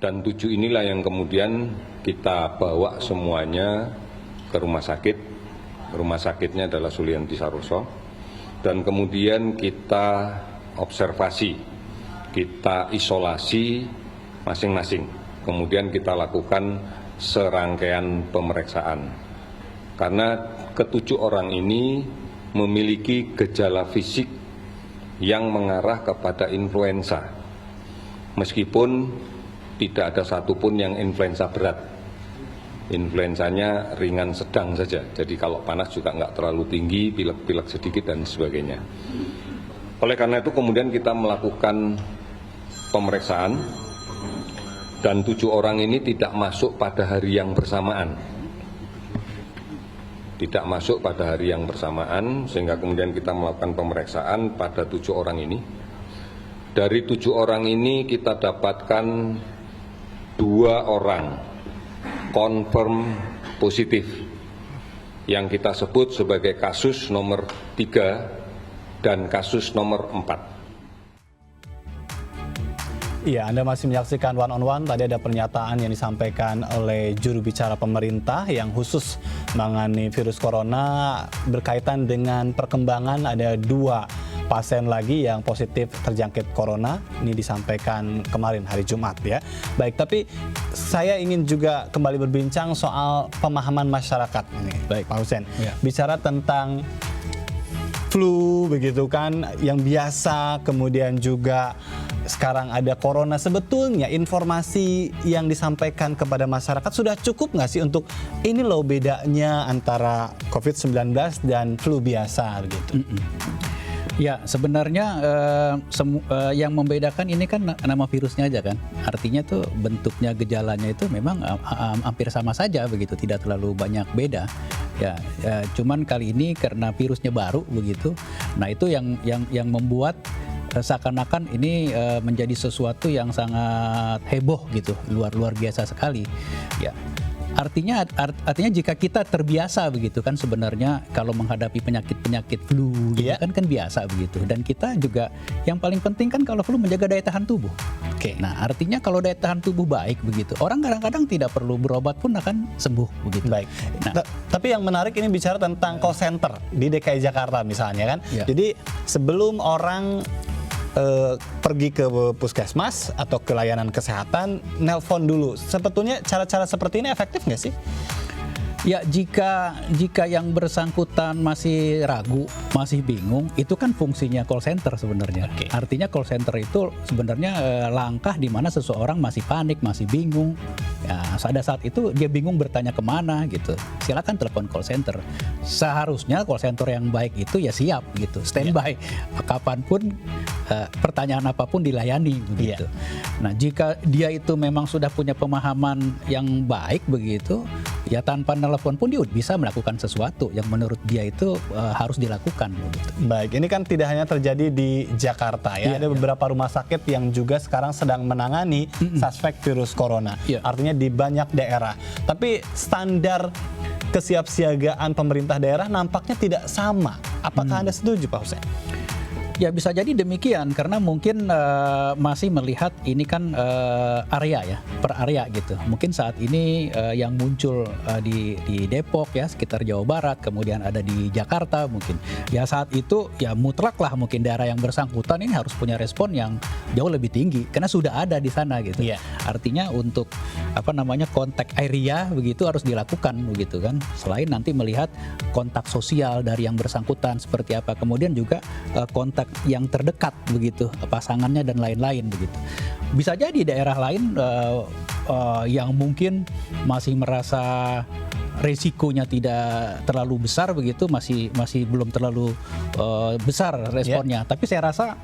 Dan 7 inilah yang kemudian kita bawa semuanya ke rumah sakit. Rumah sakitnya adalah Sulianti Saroso. Dan kemudian kita observasi, kita isolasi masing-masing. Kemudian kita lakukan serangkaian pemeriksaan. Karena ke-7 orang ini memiliki gejala fisik yang mengarah kepada influenza. Meskipun tidak ada satupun yang influenza berat. Influenzanya ringan sedang saja. Jadi kalau panas juga nggak terlalu tinggi, pilek-pilek sedikit dan sebagainya. Oleh karena itu kemudian kita melakukan pemeriksaan dan 7 orang ini tidak masuk pada hari yang bersamaan. Tidak masuk pada hari yang bersamaan sehingga kemudian kita melakukan pemeriksaan pada 7 orang ini. Dari 7 orang ini kita dapatkan 2 orang confirm positif yang kita sebut sebagai kasus nomor 3 dan kasus nomor 4. Iya, Anda masih menyaksikan One on One. Tadi ada pernyataan yang disampaikan oleh juru bicara pemerintah yang khusus menangani virus corona berkaitan dengan perkembangan ada 2 pasien lagi yang positif terjangkit corona. Ini disampaikan kemarin hari Jumat ya. Baik, tapi saya ingin juga kembali berbincang soal pemahaman masyarakat ini. Baik, Pak Hussein. Ya. Bicara tentang flu begitu kan yang biasa, kemudian juga sekarang ada corona. Sebetulnya informasi yang disampaikan kepada masyarakat sudah cukup nggak sih untuk ini loh bedanya antara COVID-19 dan flu biasa gitu? Ya, sebenarnya yang membedakan ini kan nama virusnya aja kan. Artinya tuh bentuknya, gejalanya itu memang hampir sama saja begitu, tidak terlalu banyak beda. Ya, cuman kali ini karena virusnya baru begitu. Nah, itu yang membuat seakan-akan ini menjadi sesuatu yang sangat heboh gitu, luar biasa sekali. Ya. Artinya jika kita terbiasa begitu kan sebenarnya kalau menghadapi penyakit flu gitu kan biasa begitu, dan kita juga yang paling penting kan kalau flu menjaga daya tahan tubuh. Oke. Nah, artinya kalau daya tahan tubuh baik begitu, orang kadang-kadang tidak perlu berobat pun akan sembuh begitu. Baik. Nah, tapi yang menarik ini bicara tentang call center di DKI Jakarta misalnya kan. Ya. Jadi sebelum orang pergi ke puskesmas atau ke layanan kesehatan, nelpon dulu. Sebetulnya cara-cara seperti ini efektif nggak sih? Ya, jika yang bersangkutan masih ragu, masih bingung, itu kan fungsinya call center sebenarnya. Okay. Artinya call center itu sebenarnya langkah di mana seseorang masih panik, masih bingung. Ya, pada saat itu dia bingung bertanya kemana gitu. Silakan telepon call center. Seharusnya call center yang baik itu ya siap gitu, standby. Kapanpun pertanyaan apapun dilayani begitu. Nah, jika dia itu memang sudah punya pemahaman yang baik begitu, ya tanpa telepon pun dia bisa melakukan sesuatu yang menurut dia itu harus dilakukan. Begitu. Baik, ini kan tidak hanya terjadi di Jakarta ya, ada beberapa rumah sakit yang juga sekarang sedang menangani suspek virus corona. Artinya di banyak daerah. Tapi standar kesiapsiagaan pemerintah daerah nampaknya tidak sama. Apakah Anda setuju, Pak Hussein? Ya, bisa jadi demikian karena mungkin masih melihat ini kan area ya, per area gitu. Mungkin saat ini yang muncul di Depok ya, sekitar Jawa Barat, kemudian ada di Jakarta mungkin. Ya saat itu ya mutlak lah mungkin daerah yang bersangkutan ini harus punya respon yang jauh lebih tinggi karena sudah ada di sana gitu. Artinya untuk kontak area begitu harus dilakukan begitu kan. Selain nanti melihat kontak sosial dari yang bersangkutan seperti apa, kemudian juga kontak yang terdekat begitu, pasangannya dan lain-lain begitu. Bisa jadi daerah lain yang mungkin masih merasa resikonya tidak terlalu besar begitu, masih belum terlalu besar responnya. Tapi saya rasa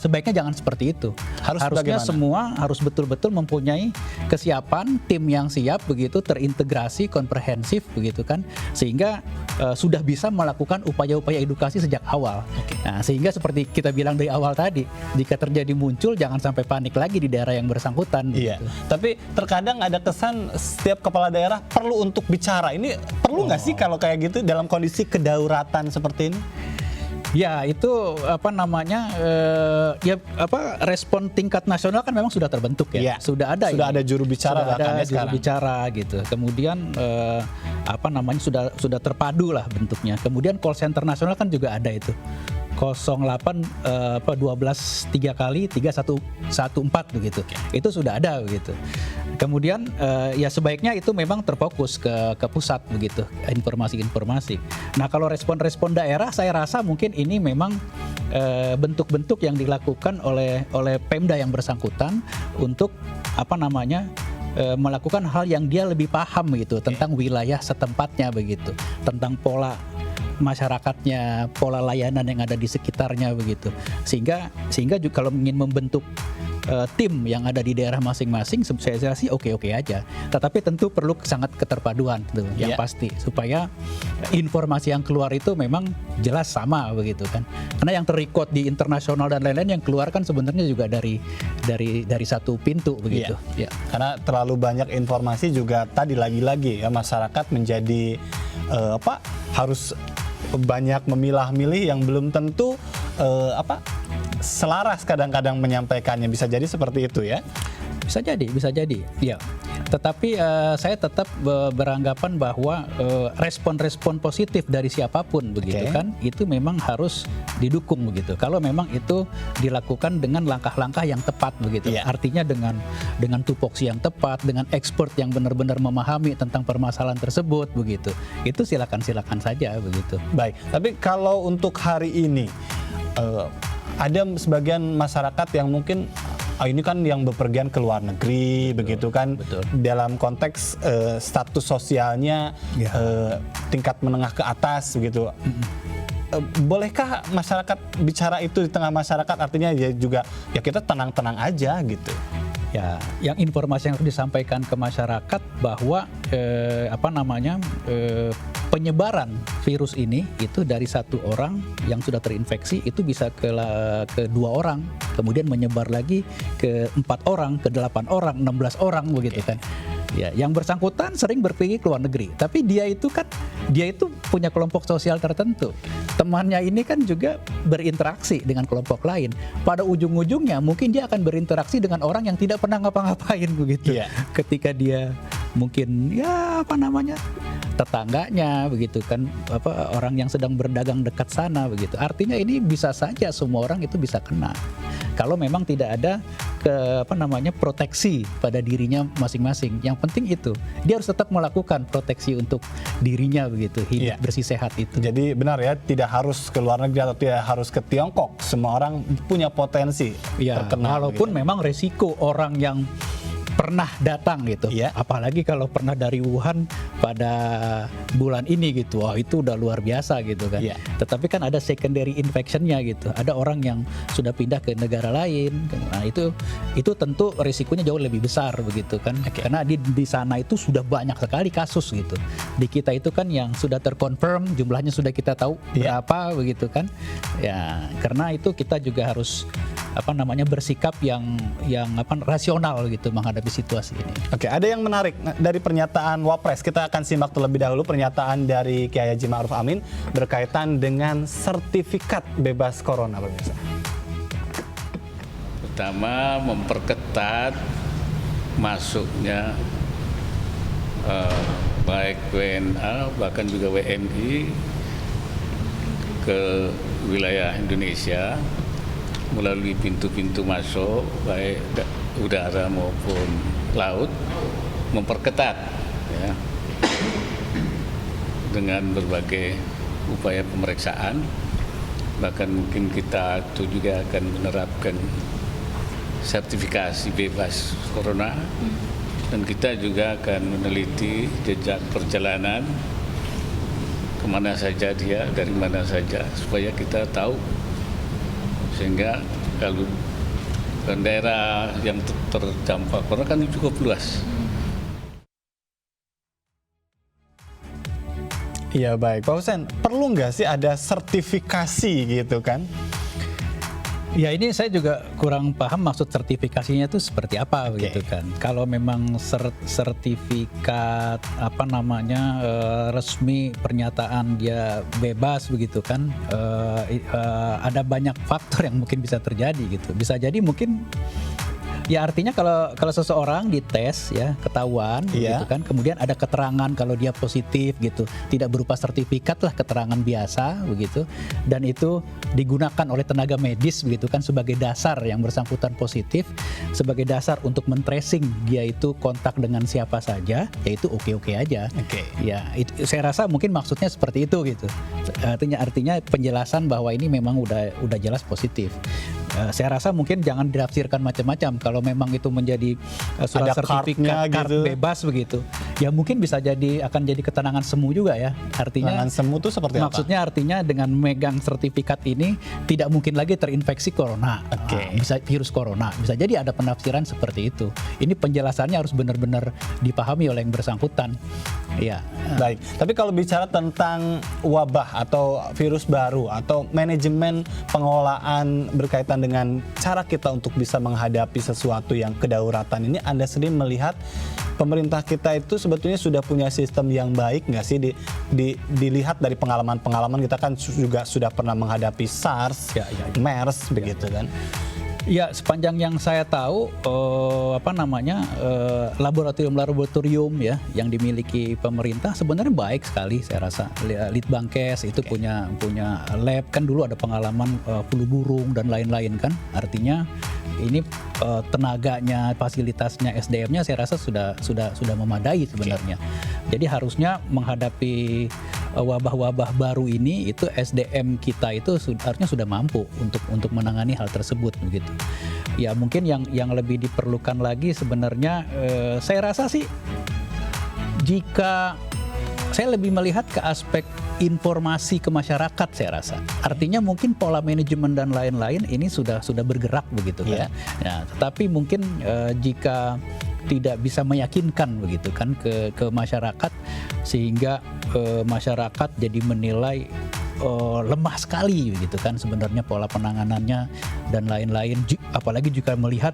sebaiknya jangan seperti itu. Harusnya bagaimana? Semua harus betul-betul mempunyai kesiapan, tim yang siap begitu, terintegrasi, komprehensif begitu kan, sehingga sudah bisa melakukan upaya-upaya edukasi sejak awal. Nah, sehingga seperti kita bilang dari awal tadi, jika terjadi muncul jangan sampai panik lagi di daerah yang bersangkutan. Begitu. Tapi terkadang ada kesan setiap kepala daerah perlu untuk bicara. Ini perlu nggak sih kalau kayak gitu dalam kondisi kedaulatan seperti ini? Ya itu apa namanya respon tingkat nasional kan memang sudah terbentuk ya. Iya. Sudah ada juru bicara sudah bahkan ada ya juru sekarang. bicara gitu. Kemudian apa namanya sudah terpadu lah bentuknya. Kemudian call center nasional kan juga ada itu. 08 12 3 kali 3114 begitu. Itu sudah ada begitu. Kemudian ya sebaiknya itu memang terfokus ke pusat begitu informasi-informasi. Nah, kalau respon-respon daerah saya rasa mungkin ini memang bentuk-bentuk yang dilakukan oleh Pemda yang bersangkutan untuk apa namanya melakukan hal yang dia lebih paham gitu tentang wilayah setempatnya begitu, tentang pola masyarakatnya, pola layanan yang ada di sekitarnya begitu. Sehingga juga kalau ingin membentuk tim yang ada di daerah masing-masing, saya sih oke-oke aja. Tetapi tentu perlu sangat keterpaduan tuh, yang pasti supaya informasi yang keluar itu memang jelas sama begitu kan. Karena yang terrecord di internasional dan lain-lain yang keluar kan sebenarnya juga dari satu pintu begitu. Ya. Karena terlalu banyak informasi juga tadi lagi-lagi ya masyarakat menjadi harus banyak memilah-milih yang belum tentu selaras kadang-kadang menyampaikannya, bisa jadi seperti itu ya. Bisa jadi. Ya. Tetapi saya tetap beranggapan bahwa respon-respon positif dari siapapun begitu kan, itu memang harus didukung begitu. Kalau memang itu dilakukan dengan langkah-langkah yang tepat begitu. Artinya dengan tupoksi yang tepat, dengan expert yang benar-benar memahami tentang permasalahan tersebut begitu. Itu silakan saja begitu. Baik, tapi kalau untuk hari ini ada sebagian masyarakat yang mungkin ini kan yang bepergian ke luar negeri, begitu kan, dalam konteks status sosialnya tingkat menengah ke atas, begitu. Bolehkah masyarakat bicara itu di tengah masyarakat? Artinya ya juga ya kita tenang-tenang aja gitu. Ya, yang informasi yang harus disampaikan ke masyarakat bahwa penyebaran virus ini itu dari satu orang yang sudah terinfeksi itu bisa ke 2 orang, kemudian menyebar lagi ke 4 orang, ke 8 orang, 16 orang begitu kan. Ya, yang bersangkutan sering berpergi ke luar negeri, tapi dia itu punya kelompok sosial tertentu. Temannya ini kan juga berinteraksi dengan kelompok lain. Pada ujung-ujungnya mungkin dia akan berinteraksi dengan orang yang tidak pernah ngapa-ngapain begitu. Ketika dia mungkin tetangganya begitu kan, orang yang sedang berdagang dekat sana begitu. Artinya ini bisa saja semua orang itu bisa kena. Kalau memang tidak ada proteksi pada dirinya masing-masing. Yang penting itu dia harus tetap melakukan proteksi untuk dirinya begitu, hidup bersih sehat itu. Jadi benar ya, tidak harus ke luar negeri atau tidak harus ke Tiongkok. Semua orang punya potensi terkena. Walaupun begitu. memang resiko orang yang pernah datang gitu, apalagi kalau pernah dari Wuhan pada bulan ini gitu, wah itu udah luar biasa gitu kan. Tetapi kan ada secondary infectionnya gitu, ada orang yang sudah pindah ke negara lain, nah itu tentu risikonya jauh lebih besar begitu kan, karena di sana itu sudah banyak sekali kasus gitu. Di kita itu kan yang sudah terkonfirm jumlahnya sudah kita tahu berapa begitu kan, ya karena itu kita juga harus bersikap yang rasional gitu menghadapi situasi ini. Oke, ada yang menarik dari pernyataan Wapres. Kita akan simak terlebih dahulu pernyataan dari Kiai Haji Ma'ruf Amin berkaitan dengan sertifikat bebas corona, pemirsa. Pertama, memperketat masuknya baik WNA bahkan juga WNI ke wilayah Indonesia melalui pintu-pintu masuk baik udara maupun laut, memperketat ya, dengan berbagai upaya pemeriksaan. Bahkan mungkin kita itu juga akan menerapkan sertifikasi bebas corona, dan kita juga akan meneliti jejak perjalanan kemana saja dia, dari mana saja, supaya kita tahu, sehingga kalau daerah yang terdampak corona kan cukup luas. Iya baik, Pak Hussein, perlu nggak sih ada sertifikasi gitu kan? Ya ini saya juga kurang paham maksud sertifikasinya itu seperti apa begitu kan. Kalau memang sertifikat apa namanya resmi pernyataan dia bebas begitu kan, ada banyak faktor yang mungkin bisa terjadi gitu. Bisa jadi mungkin ya artinya kalau seseorang dites ya ketahuan gitu kan, kemudian ada keterangan kalau dia positif gitu, tidak berupa sertifikat lah, keterangan biasa begitu, dan itu digunakan oleh tenaga medis begitu kan sebagai dasar yang bersangkutan positif, sebagai dasar untuk men-tracing dia itu kontak dengan siapa saja, yaitu oke-oke aja. Ya itu, saya rasa mungkin maksudnya seperti itu gitu. Artinya penjelasan bahwa ini memang udah jelas positif. Saya rasa mungkin jangan ditafsirkan macam-macam. Kalau memang itu menjadi surat sertifikat gitu, bebas begitu, ya mungkin bisa akan jadi keterangan semu juga ya. Artinya keterangan semu itu seperti apa? Maksudnya artinya dengan megang sertifikat ini tidak mungkin lagi terinfeksi corona, bisa virus corona. Bisa jadi ada penafsiran seperti itu. Ini penjelasannya harus benar-benar dipahami oleh yang bersangkutan. Ya. Baik. Tapi kalau bicara tentang wabah atau virus baru atau manajemen pengelolaan berkaitan dengan cara kita untuk bisa menghadapi sesuatu yang kedaulatan ini, Anda sendiri melihat pemerintah kita itu sebetulnya sudah punya sistem yang baik nggak sih? Dilihat dari pengalaman-pengalaman kita kan juga sudah pernah menghadapi SARS, MERS begitu kan? Ya, sepanjang yang saya tahu laboratorium ya yang dimiliki pemerintah sebenarnya baik sekali, saya rasa. Litbangkes itu punya lab kan, dulu ada pengalaman flu burung dan lain-lain kan. Artinya ini tenaganya, fasilitasnya, SDM-nya saya rasa sudah memadai sebenarnya. Jadi harusnya menghadapi wabah-wabah baru ini itu SDM kita itu harusnya sudah mampu untuk menangani hal tersebut begitu. Ya mungkin yang lebih diperlukan lagi sebenarnya saya rasa sih, jika saya lebih melihat ke aspek informasi ke masyarakat, saya rasa. Artinya mungkin pola manajemen dan lain-lain ini sudah bergerak begitu kan. Ya, tetapi mungkin jika tidak bisa meyakinkan begitu kan ke masyarakat, sehingga masyarakat jadi menilai lemah sekali begitu kan sebenarnya pola penanganannya dan lain-lain. Apalagi jika melihat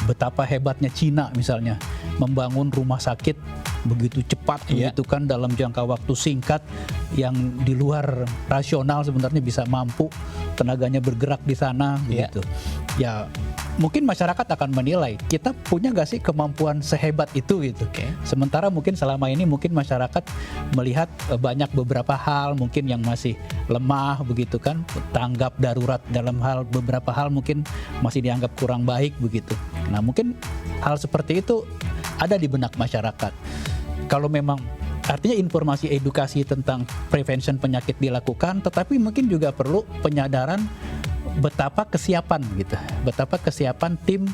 betapa hebatnya Cina misalnya membangun rumah sakit begitu cepat begitu kan dalam jangka waktu singkat, yang di luar rasional sebenarnya bisa mampu tenaganya bergerak di sana begitu. Ya mungkin masyarakat akan menilai kita punya gak sih kemampuan sehebat itu gitu. Sementara mungkin selama ini mungkin masyarakat melihat banyak beberapa hal mungkin yang masih lemah begitu kan, tanggap darurat dalam beberapa hal mungkin masih dianggap kurang baik begitu. Nah mungkin hal seperti itu ada di benak masyarakat. Kalau memang artinya informasi edukasi tentang prevention penyakit dilakukan, tetapi mungkin juga perlu penyadaran betapa kesiapan gitu, betapa kesiapan tim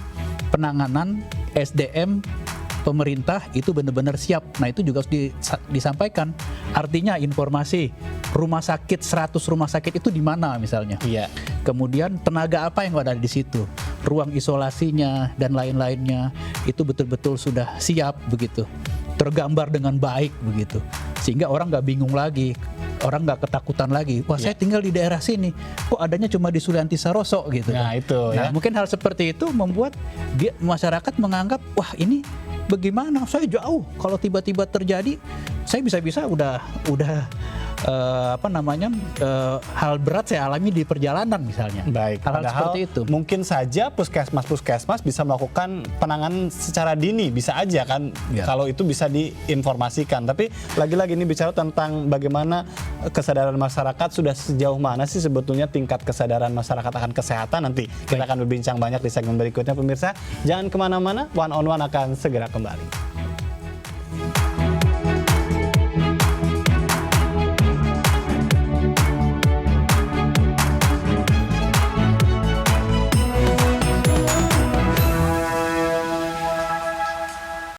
penanganan SDM pemerintah itu benar-benar siap. Nah itu juga harus disampaikan. Artinya informasi rumah sakit, 100 rumah sakit itu di mana misalnya. Kemudian tenaga apa yang ada di situ, ruang isolasinya dan lain-lainnya itu betul-betul sudah siap begitu, tergambar dengan baik begitu, sehingga orang nggak bingung lagi, orang nggak ketakutan lagi. Wah saya tinggal di daerah sini, kok adanya cuma di Sulianti Saroso gitu. Nah itu ya. Mungkin hal seperti itu membuat masyarakat menganggap wah ini bagaimana, saya jauh, kalau tiba-tiba terjadi saya bisa-bisa udah hal berat saya alami di perjalanan misalnya. Baik. Hal-hal seperti itu. Mungkin saja puskesmas bisa melakukan penanganan secara dini, bisa aja kan kalau itu bisa diinformasikan. Tapi lagi-lagi ini bicara tentang bagaimana kesadaran masyarakat, sudah sejauh mana sih sebetulnya tingkat kesadaran masyarakat akan kesehatan. Nanti kita akan berbincang banyak di segmen berikutnya pemirsa. Jangan kemana-mana, One on One akan segera kembali.